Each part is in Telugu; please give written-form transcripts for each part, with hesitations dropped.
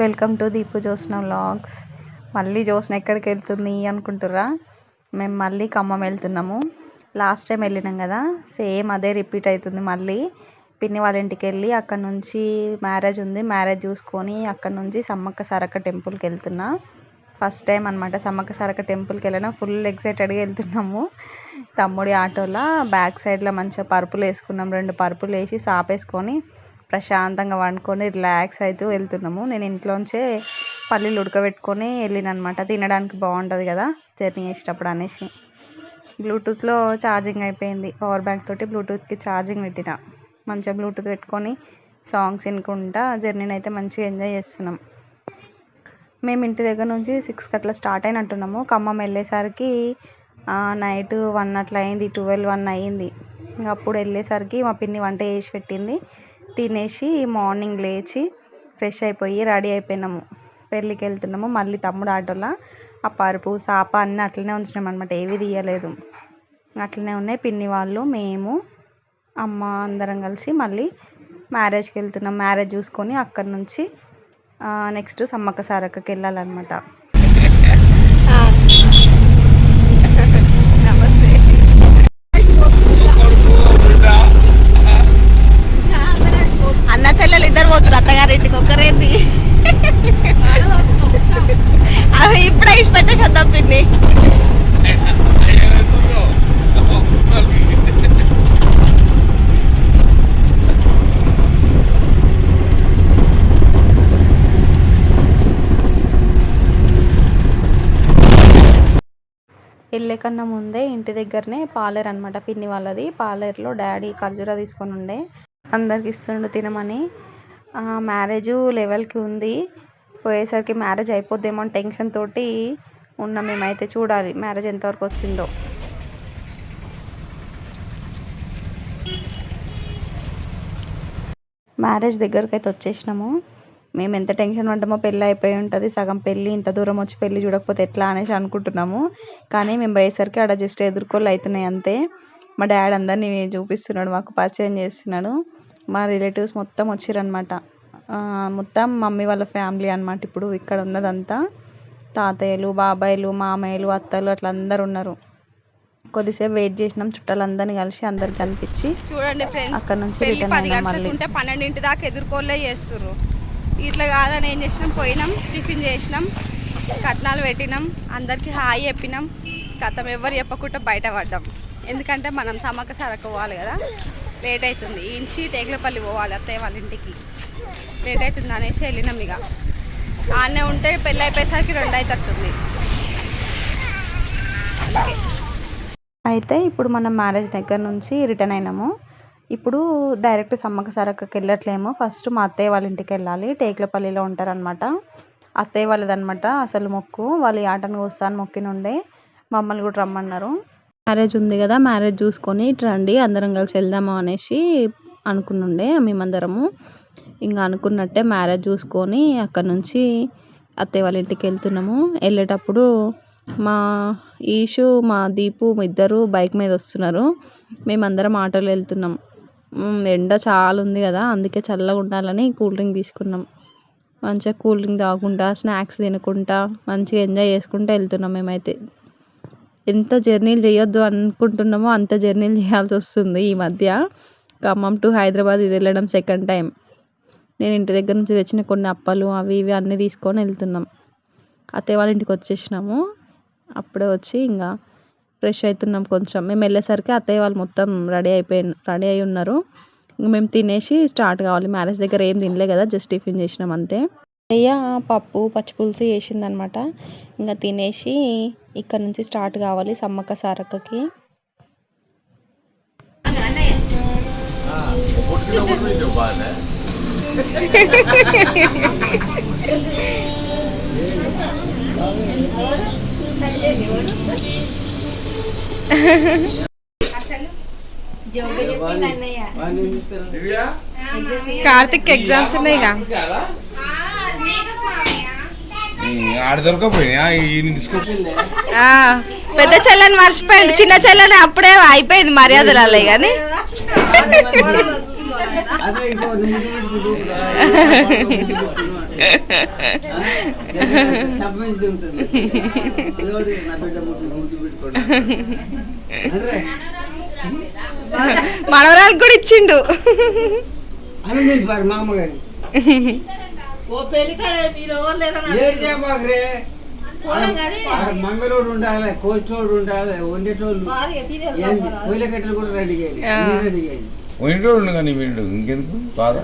Welcome to Deepu Jyotsna vlogs. మళ్ళీ జ్యోత్స్న ఎక్కడికి వెళ్తుంది అనుకుంటుర్రా? మేము మళ్ళీ ఖమ్మం వెళ్తున్నాము. లాస్ట్ టైం వెళ్ళినాం కదా, సేమ్ అదే రిపీట్ అవుతుంది. మళ్ళీ పిన్ని వాళ్ళ ఇంటికి వెళ్ళి అక్కడ నుంచి మ్యారేజ్ ఉంది, మ్యారేజ్ చూసుకొని అక్కడ నుంచి సమ్మక్క సారక్క టెంపుల్కి వెళ్తున్నా. ఫస్ట్ టైం అనమాట సమ్మక్క సారక్క టెంపుల్కి వెళ్ళినా. ఫుల్ ఎక్సైటెడ్గా వెళ్తున్నాము. తమ్ముడి ఆటోలో బ్యాక్ సైడ్లో మంచిగా పరుపులు వేసుకున్నాం. 2 పరుపులు వేసి సాపేసుకొని ప్రశాంతంగా వండుకొని రిలాక్స్ అవుతూ వెళ్తున్నాము. నేను ఇంట్లోంచే పల్లీలు ఉడకబెట్టుకొని వెళ్ళినమాట. తినడానికి బాగుంటుంది కదా జర్నీ చేసేటప్పుడు అనేసి. బ్లూటూత్లో ఛార్జింగ్ అయిపోయింది. పవర్ బ్యాంక్ తోటి బ్లూటూత్కి ఛార్జింగ్ పెట్టిన. మంచిగా బ్లూటూత్ పెట్టుకొని సాంగ్స్ వినుకుంటా జర్నీని అయితే మంచిగా ఎంజాయ్ చేస్తున్నాం. మేము ఇంటి దగ్గర నుంచి 6కి అట్లా స్టార్ట్ అయినట్టున్నాము. ఖమ్మం వెళ్ళేసరికి నైట్ 1 అట్లా అయింది, 12-1 అయ్యింది. ఇంకా అప్పుడు వెళ్ళేసరికి మా పిన్ని వంట చేసి పెట్టింది. తినేసి మార్నింగ్ లేచి ఫ్రెష్ అయిపోయి రెడీ అయిపోయినాము. పెళ్ళికి వెళ్తున్నాము. మళ్ళీ తమ్ముడు ఆటోలో ఆ పరుపు సాప అన్నీ అట్లనే ఉంచినాం అనమాట. ఏవి తీయలేదు, అట్లనే ఉన్నాయి. పిన్ని వాళ్ళు, మేము, అమ్మ అందరం కలిసి మళ్ళీ మ్యారేజ్కి వెళ్తున్నాం. మ్యారేజ్ చూసుకొని అక్కడి నుంచి నెక్స్ట్ సమ్మక్క సారక్కకి వెళ్ళాలన్నమాట. అన్న చెల్లెలు ఇద్దరు పోతున్నారు అత్తగారింటికి. ఒక్కరేంది అవి ఇప్పుడే ఇచ్చి పెట్టేసి వద్దాం పిన్ని. వెళ్ళే కన్నా ముందే ఇంటి దగ్గరనే పాలేరు అనమాట పిన్ని వాళ్ళది. పాలేరులో డాడీ ఖర్జూరా తీసుకొని ఉండే అందరికి ఇస్తుండు తినమని. మ్యారేజ్ లెవెల్కి ఉంది. పోయేసరికి మ్యారేజ్ అయిపోద్దేమో అని టెన్షన్ తోటి ఉన్నాం మేమైతే. చూడాలి మ్యారేజ్ ఎంతవరకు వస్తుందో. మ్యారేజ్ దగ్గరికి అయితే వచ్చేసినాము. మేము ఎంత టెన్షన్ పడ్డామో, పెళ్ళి అయిపోయి ఉంటుంది, సగం పెళ్ళి ఇంత దూరం వచ్చి పెళ్ళి చూడకపోతే ఎట్లా అనేసి అనుకుంటున్నాము. కానీ మేము పోయేసరికి అక్కడ జస్ట్ ఎదుర్కోళ్ళు అవుతున్నాయి అంతే. మా డాడీ అందరినీ చూపిస్తున్నాడు, మాకు పరిచయం చేస్తున్నాడు. మా రిలేటివ్స్ మొత్తం వచ్చిరనమాట. మొత్తం మమ్మీ వాళ్ళ ఫ్యామిలీ అనమాట. ఇప్పుడు ఇక్కడ ఉన్నదంతా తాతయ్యలు, బాబాయిలు, మామయ్యలు, అత్తలు అట్లా అందరు ఉన్నారు. కొద్దిసేపు వెయిట్ చేసినాం. చుట్టాలందరినీ కలిసి అందరికి కనిపించి చూడండి ఫ్రెండ్స్, అక్కడ నుంచి పెళ్ళి 10 గంటలకు ఉంటే 12 దాకా ఎదుర్కోలే చేస్తుర్రు. ఇట్లా కాదని ఏం చేసినాం, పోయినాం, టిఫిన్ చేసినాం, కట్నాలు పెట్టినాం, అందరికి హాయ్ చెప్పినాం. కథం ఎవరు చెప్పకుండా బయట పడ్డాం. ఎందుకంటే మనం సమ్మక్క సారక్క పోవాలి కదా, లేట్ అవుతుంది. ఇంచి టేకులపల్లి పోవాలి అత్తయ్య వాళ్ళ ఇంటికి, లేట్ అవుతుంది అనేసి వెళ్ళినాం. ఇక ఆడనే ఉంటే పెళ్ళి అయిపోయేసరికి 2 అవుతుంది. అయితే ఇప్పుడు మనం మ్యారేజ్ దగ్గర నుంచి రిటర్న్ అయినాము. ఇప్పుడు డైరెక్ట్ సమ్మక్క సారక్కకి వెళ్ళట్లేము. ఫస్ట్ మా అత్తయ్య వాళ్ళ ఇంటికి వెళ్ళాలి. టేకులపల్లిలో ఉంటారనమాట. అత్తయ్య వాళ్ళదనమాట అసలు మొక్కు. వాళ్ళు ఆటను కోస్తాను మొక్కినుండే మమ్మల్ని కూడా రమ్మన్నారు. మ్యారేజ్ ఉంది కదా, మ్యారేజ్ చూసుకొని రండి అందరం కలిసి వెళ్దాము అనేసి అనుకున్నుండే మేమందరము. ఇంకా అనుకున్నట్టే మ్యారేజ్ చూసుకొని అక్కడ నుంచి అత్తయ్య వాళ్ళ ఇంటికి వెళ్తున్నాము. వెళ్ళేటప్పుడు మా ఈషు, మా దీపు ఇద్దరు బైక్ మీద వస్తున్నారు. మేమందరం ఆటోలో వెళ్తున్నాం. ఎండ చాలా ఉంది కదా, అందుకే చల్లగా ఉండాలని కూల్ డ్రింక్ తీసుకున్నాం. మంచిగా కూల్ డ్రింక్ తాగుకుంటా, స్నాక్స్ తినుకుంటా, మంచిగా ఎంజాయ్ చేసుకుంటూ వెళ్తున్నాం. మేమైతే ఎంత జర్నీలు చేయొద్దు అనుకుంటున్నామో అంత జర్నీలు చేయాల్సి వస్తుంది ఈ మధ్య. ఖమ్మం టు హైదరాబాద్ ఇది వెళ్ళడం సెకండ్ టైం. నేను ఇంటి దగ్గర నుంచి తెచ్చిన కొన్ని అప్పలు అవి ఇవి అన్నీ తీసుకొని వెళ్తున్నాం. అత్తయ్య వాళ్ళ ఇంటికి వచ్చేసినాము. అప్పుడే వచ్చి ఇంకా ఫ్రెష్ అవుతున్నాం. కొంచెం మేము వెళ్ళేసరికి అత్తయ్య వాళ్ళు మొత్తం రెడీ అయి ఉన్నారు. ఇంక మేము తినేసి స్టార్ట్ కావాలి. మ్యారేజ్ దగ్గర ఏం తినలే కదా, జస్ట్ టిఫిన్ చేసినాం అంతే. అయ్య పప్పు పచ్చిపులుసు చేసిందనమాట. ఇంకా తినేసి ఇక్కడ నుంచి స్టార్ట్ కావాలి సమ్మక్క సారక్కకి. కార్తిక్ ఎగ్జామ్స్ ఉన్నాయి. పెద్ద చెల్లని మర్చిపోయింది, చిన్న చెల్లని అప్పుడే అయిపోయింది మర్యాదలు అలా. కానీ సంబంధించి ఉంటుంది నా బిడ్డ ముట్టు పెట్టుకోండి మనవరాలకు కూడా ఇచ్చిండు అని మా అమ్మగారి మంగళోడు ఉండాలి కోచోడు ఉండాలి వండేటోళ్ళు పొయ్యిల కట్టెలు కూడా రెడీ రెడీ వంటోళ్ళు కానీ వీళ్ళు ఇంకెందుకు బాధ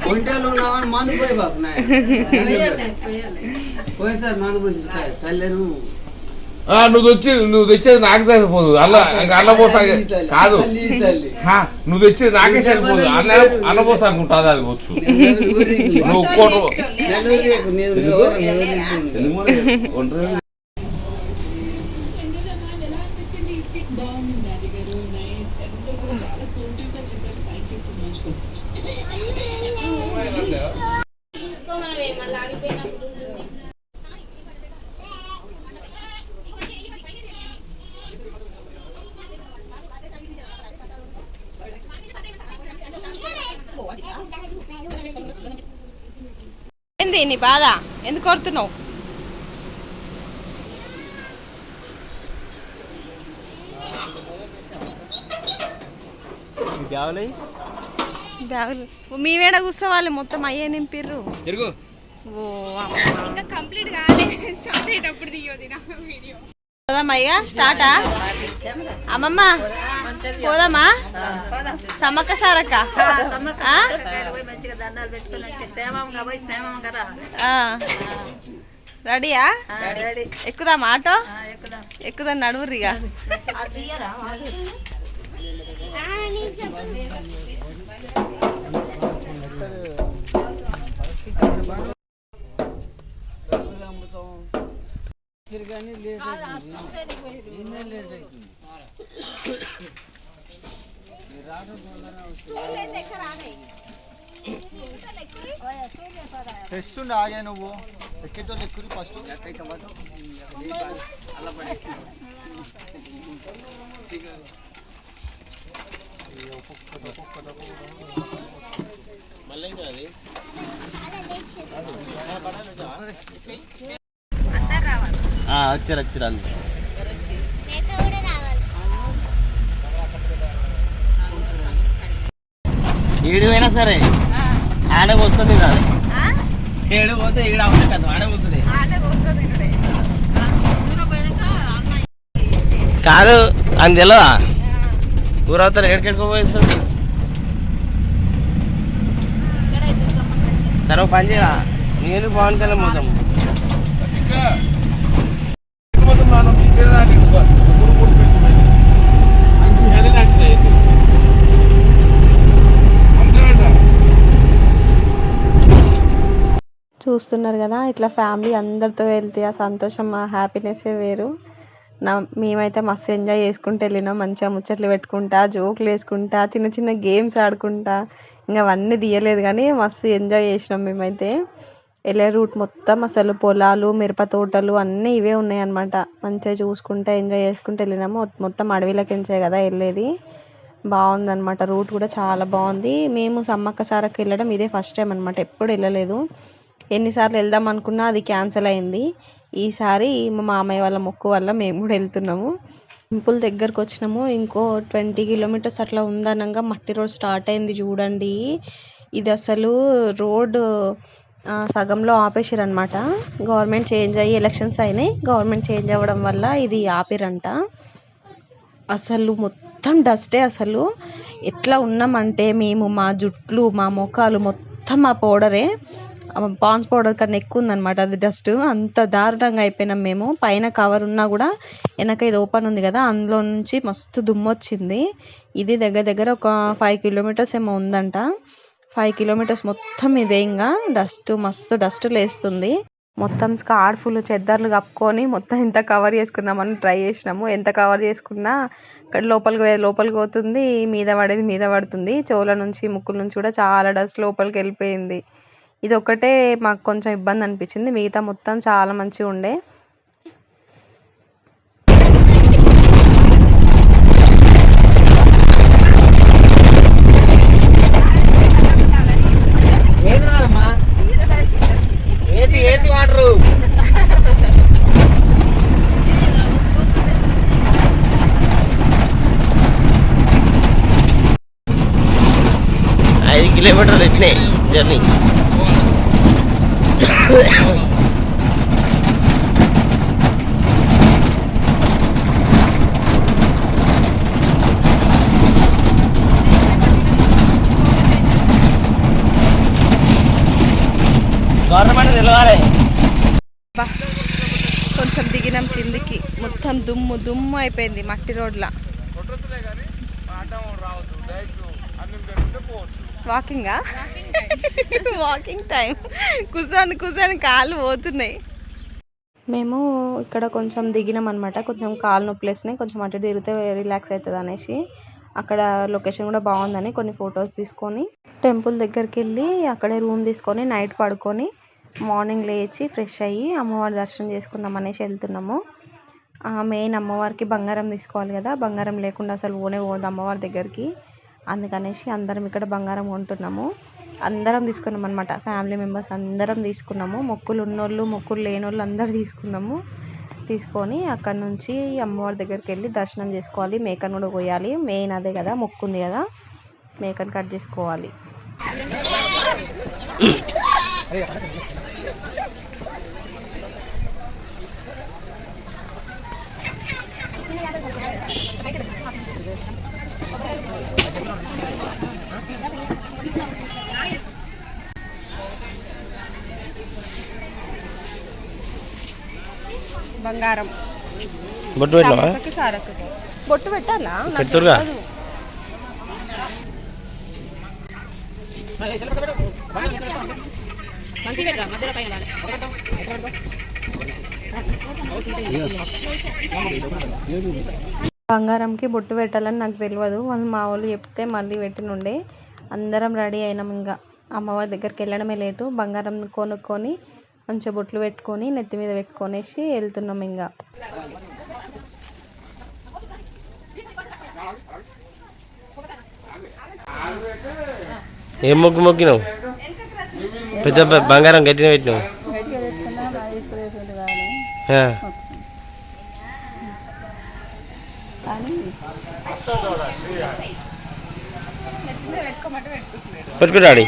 వంటలు ఉన్నామని మందు పోయి బాబు పోయి సార్ మందు పోసి తల్లను నువ్వు తెచ్చేది నాకు సరిపోదు అల్ల పోసా కాదు నువ్వు తెచ్చేది నాకే సరిపోదు అల్ల పోసా అనుకుంటుంది అది వచ్చు నువ్వు ఏంది నీ బాధ ఎందుకు కొడుతున్నావు బ్యాగులు మేమేడ కూర్చోవాలి మొత్తం అయ్యే నింపిర్రు ఓ ఇంకా కంప్లీట్ కాలేదు స్టార్ట్ అయ్యేటప్పుడు దిగోది నా వీడియో పోదామయ్యా స్టార్టా అమ్మమ్మ పోదామా సమ్మక్క సారక్క రెడీయా ఎక్కుదాం ఆటో ఎక్కుదాం నడువురిగా టెస్ట్ ఆగే నువ్వు ఎక్కితో ఎక్కువ ఫస్ట్ వచ్చారు ఏడు అయినా సరే ఆడ వస్తుంది కాదు ఏడు పోతే ఈడ అవుతుంది కదా ఆడ పోతుంది కాదు అని తెలియదా ఊరవుతారు ఎక్కడికెట్టుకో పోయిస్తుంది సరే పని చేయరా నేను పవన్ కళ్యాణ్ పోతాం చూస్తున్నారు కదా ఇట్లా ఫ్యామిలీ అందరితో వెళ్తే ఆ సంతోషం ఆ హ్యాపీనెస్సే వేరు. మేమైతే మస్తు ఎంజాయ్ చేసుకుంటూ వెళ్ళినాం. మంచిగా ముచ్చట్లు పెట్టుకుంటా జోకులు వేసుకుంటా చిన్న చిన్న గేమ్స్ ఆడుకుంటా ఇంకా అవన్నీ తీయలేదు కానీ మస్తు ఎంజాయ్ చేసినాం. మేమైతే వెళ్ళే రూట్ మొత్తం అసలు పొలాలు మిరప తోటలు అన్నీ ఇవే ఉన్నాయి అన్నమాట. మంచిగా చూసుకుంటా ఎంజాయ్ చేసుకుంటూ వెళ్ళినాము. మొత్తం అడవిలోకించే కదా వెళ్ళేది. బాగుందన్నమాట. రూట్ కూడా చాలా బాగుంది. మేము సమ్మక్క సారక్క వెళ్ళడం ఇదే ఫస్ట్ టైం అనమాట. ఎప్పుడు వెళ్ళలేదు. ఎన్నిసార్లు వెళ్దాం అనుకున్నా అది క్యాన్సిల్ అయింది. ఈసారి మా మామయ్య వాళ్ళ మొక్కు వల్ల మేము కూడా వెళ్తున్నాము. టెంపుల్ దగ్గరకు వచ్చినాము. ఇంకో 20 కిలోమీటర్స్ అట్లా ఉందనగా మట్టి రోడ్ స్టార్ట్ అయింది చూడండి. ఇది అసలు రోడ్ సగంలో ఆపేసారు అనమాట. గవర్నమెంట్ చేంజ్ అయ్యి ఎలక్షన్స్ అయినాయి. గవర్నమెంట్ చేంజ్ అవ్వడం వల్ల ఇది ఆపిరంట. అసలు మొత్తం డస్టే. అసలు ఎట్లా ఉన్నామంటే మేము మా జుట్లు మా ముఖాలు మొత్తం ఆ పౌడరే పాండ్స్ పౌడర్ కన్నా ఎక్కువ ఉందన్నమాట. అది డస్ట్ అంత దారుణంగా అయిపోయినాం మేము. పైన కవర్ ఉన్నా కూడా వెనక ఇది ఓపెన్ ఉంది కదా అందులో నుంచి మస్తు దుమ్ము వచ్చింది. ఇది దగ్గర దగ్గర ఒక 5 కిలోమీటర్స్ ఏమో ఉందంట. 5 కిలోమీటర్స్ మొత్తం ఇదే ఇంకా డస్ట్ మస్తు డస్ట్ లేస్తుంది. మొత్తం స్కార్ఫ్ ఫుల్ చెద్దర్లు కప్పుకొని మొత్తం ఎంత కవర్ చేసుకుందామని ట్రై చేసినాము. ఎంత కవర్ చేసుకున్నా ఇక్కడ లోపలికి పోతుంది, మీద పడేది మీద పడుతుంది. చెవుల నుంచి ముక్కుల నుంచి కూడా చాలా డస్ట్ లోపలికి వెళ్ళిపోయింది. ఇది ఒక్కటే మాకు కొంచెం ఇబ్బంది అనిపించింది. మిగతా మొత్తం చాలా మంచిగా ఉండే. Ice water. ఐదు కిలోమీటర్లు ఇట్లే జర్నీ. గవర్నమెంట్ తెలవాలి. కొంచెం దిగినాం కిందికి, మొత్తం దుమ్ము దుమ్ము అయిపోయింది మట్టి రోడ్ల. వాకింగా వాకింగ్ టైం. కూర్చొని కాళ్ళు పోతున్నాయి. మేము ఇక్కడ కొంచెం దిగినాం అనమాట. కొంచెం కాలు నొప్పులేసినాయి, కొంచెం అటు తిరిగితే రిలాక్స్ అవుతుంది అనేసి అక్కడ లొకేషన్ కూడా బాగుందని కొన్ని ఫొటోస్ తీసుకొని టెంపుల్ దగ్గరికి వెళ్ళి అక్కడే రూమ్ తీసుకొని నైట్ పడుకొని మార్నింగ్ లేచి ఫ్రెష్ అయ్యి అమ్మవారి దర్శనం చేసుకుందాం అనేసి వెళ్తున్నాము. మెయిన్ అమ్మవారికి బంగారం తీసుకోవాలి కదా, బంగారం లేకుండా అసలు పోదు అమ్మవారి దగ్గరికి. అందుకనేసి అందరం ఇక్కడ బంగారం కొంటున్నాము. అందరం తీసుకున్నాం అనమాట, ఫ్యామిలీ మెంబర్స్ అందరం తీసుకున్నాము. మొక్కులు ఉన్నోళ్ళు మొక్కులు లేనోళ్ళు అందరు తీసుకున్నాము. తీసుకొని అక్కడ నుంచి అమ్మవారి దగ్గరికి వెళ్ళి దర్శనం చేసుకోవాలి. మేకను కూడా కోయాలి, మెయిన్ అదే కదా, మొక్కు ఉంది కదా, మేకను కట్ చేసుకోవాలి. బంగారం బొట్టు పెట్టినావా? సారక్కకి బొట్టు పెట్టాలా? పెడుతురుగా. బంగారంకి బొట్టు పెట్టాలని నాకు తెలియదు, వాళ్ళు మా వాళ్ళు చెప్తే మళ్ళీ పెట్టినుండే. అందరం రెడీ అయినాం. ఇంకా అమ్మవారి దగ్గరికి వెళ్ళడమే లేటు. బంగారం కొనుక్కొని మంచిగా బొట్లు పెట్టుకొని నెత్తి మీద పెట్టుకొనేసి వెళ్తున్నాం. ఇంకా ఏం మొక్కు మొక్కినావు? పెద్ద బంగారం గట్టిన పెట్టినావు. పెట్టుకురాడి.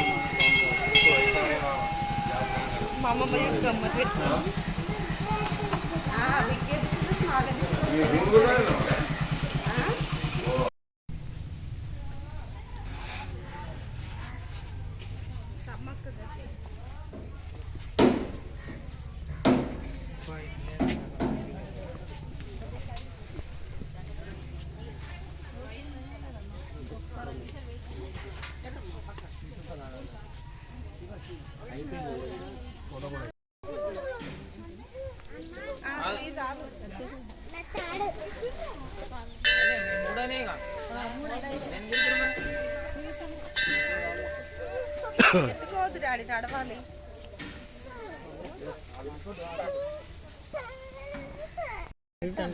నడవాలి.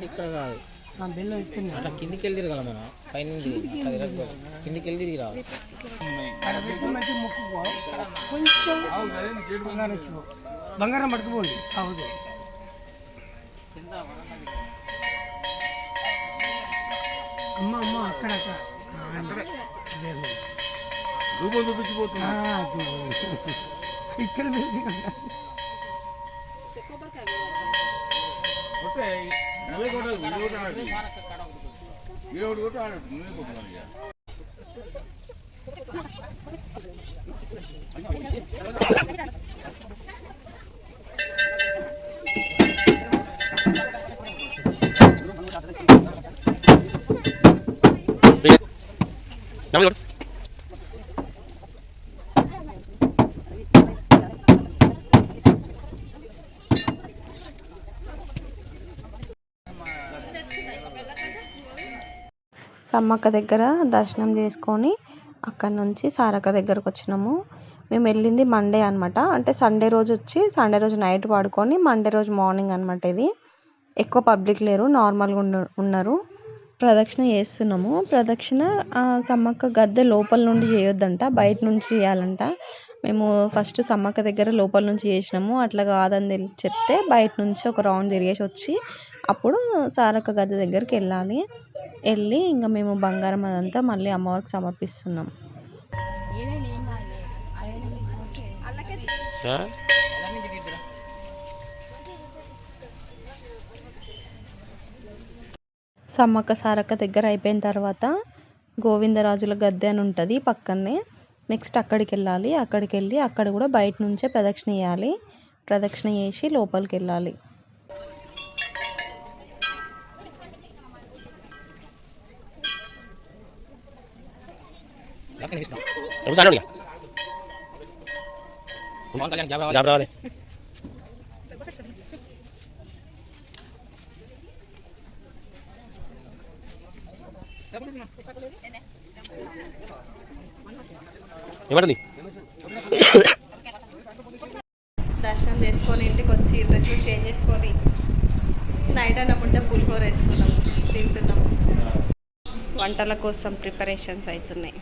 ఇక్కడ కాదు, అట్లా కిందికి వెళ్ళి తిరగాల. మనం పైన కిందికి వెళ్ళి తిరిగి రావాలి. బంగారం పట్టుకుపోండి. అమ్మ అమ్మ అక్కడ రూపం చూపించిపోతున్నా ఇక్కడ సమ్మక్క దగ్గర దర్శనం చేసుకొని అక్కడ నుంచి సారక్క దగ్గరకు వచ్చినాము. మేము వెళ్ళింది మండే అనమాట. అంటే సండే రోజు వచ్చి సండే రోజు నైట్ పడుకొని మండే రోజు మార్నింగ్ అనమాట. ఇది ఎక్కువ పబ్లిక్ లేరు, నార్మల్గా ఉన్నారు. ప్రదక్షిణ చేస్తున్నాము. ప్రదక్షిణ సమ్మక్క గద్దె లోపల నుండి చేయొద్దంట, బయట నుంచి చేయాలంట. మేము ఫస్ట్ సమ్మక్క దగ్గర లోపల నుంచి చేసినాము, అట్లా కాదని చెప్తే బయట నుంచి ఒక రౌండ్ తిరిగేసి వచ్చి అప్పుడు సారక్క గద్దె దగ్గరికి వెళ్ళి ఇంకా మేము బంగారం అదంతా మళ్ళీ అమ్మవారికి సమర్పిస్తున్నాం. సమ్మక్క సారక్క దగ్గర అయిపోయిన తర్వాత గోవిందరాజుల గద్దె అని ఉంటుంది పక్కనే. నెక్స్ట్ అక్కడికి వెళ్ళాలి. అక్కడికి వెళ్ళి అక్కడ కూడా బయట నుంచే ప్రదక్షిణ చేయాలి. ప్రదక్షిణ చేసి లోపలికి వెళ్ళాలి. దర్శనం చేసుకొని ఇంటికి వచ్చి డ్రెస్సులు చేంజ్ చేసుకొని నైట్ అన్నప్పుంటే పులిహోర వేసుకున్నాం, తింటున్నాం. వంటల కోసం ప్రిపరేషన్స్ అవుతున్నాయి.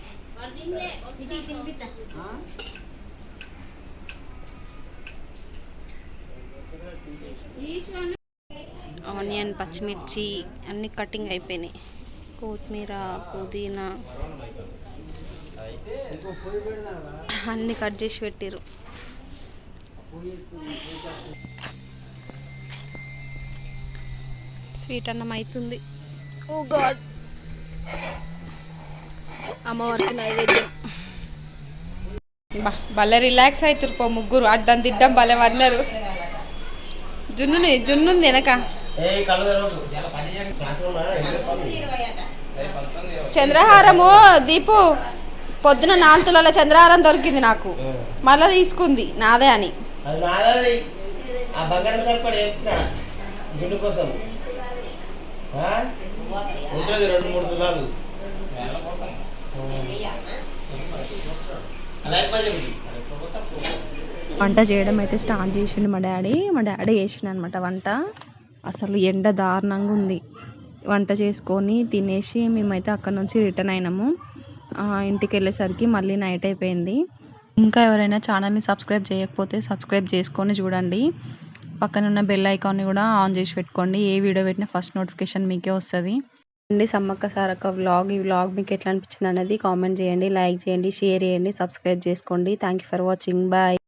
ఆనియన్, పచ్చిమిర్చి అన్నీ కటింగ్ అయిపోయినాయి. కొత్తిమీర, పుదీనా అన్నీ కట్ చేసి పెట్టిరు. స్వీట్ అన్నం అవుతుంది. ఓ గాడ్, అమ్మవారికి నైవేద్యం. భలే రిలాక్స్ అవుతారు పో ముగ్గురు. అడ్డం తిడ్డం భలే పడినారు. జున్నుంది వెనక. చంద్రహారము దీపు పొద్దున 4 తులాల చంద్రహారం దొరికింది నాకు, మళ్ళీ తీసుకుంది నాదే అని. వంట చేయడం అయితే స్టార్ట్ చేసిండు మా డాడీ చేసిన అనమాట వంట. అసలు ఎండ దారుణంగా ఉంది. వంట చేసుకొని తినేసి మేమైతే అక్కడ నుంచి రిటర్న్ అయినాము. ఇంటికి వెళ్ళేసరికి మళ్ళీ నైట్ అయిపోయింది. ఇంకా ఎవరైనా ఛానల్ని సబ్స్క్రైబ్ చేయకపోతే సబ్స్క్రైబ్ చేసుకొని చూడండి. పక్కన ఉన్న బెల్ ఐకాన్ని కూడా ఆన్ చేసి పెట్టుకోండి. ఏ వీడియో పెట్టినా ఫస్ట్ నోటిఫికేషన్ మీకే వస్తుంది. సమ్మక్క సారక్క వ్లాగ్. ఈ వ్లాగ్ మీకు ఎట్లా అనిపించింది అనేది కామెంట్ చేయండి, లైక్ చేయండి, షేర్ చేయండి, సబ్స్క్రైబ్ చేసుకోండి. Thank you for watching. Bye.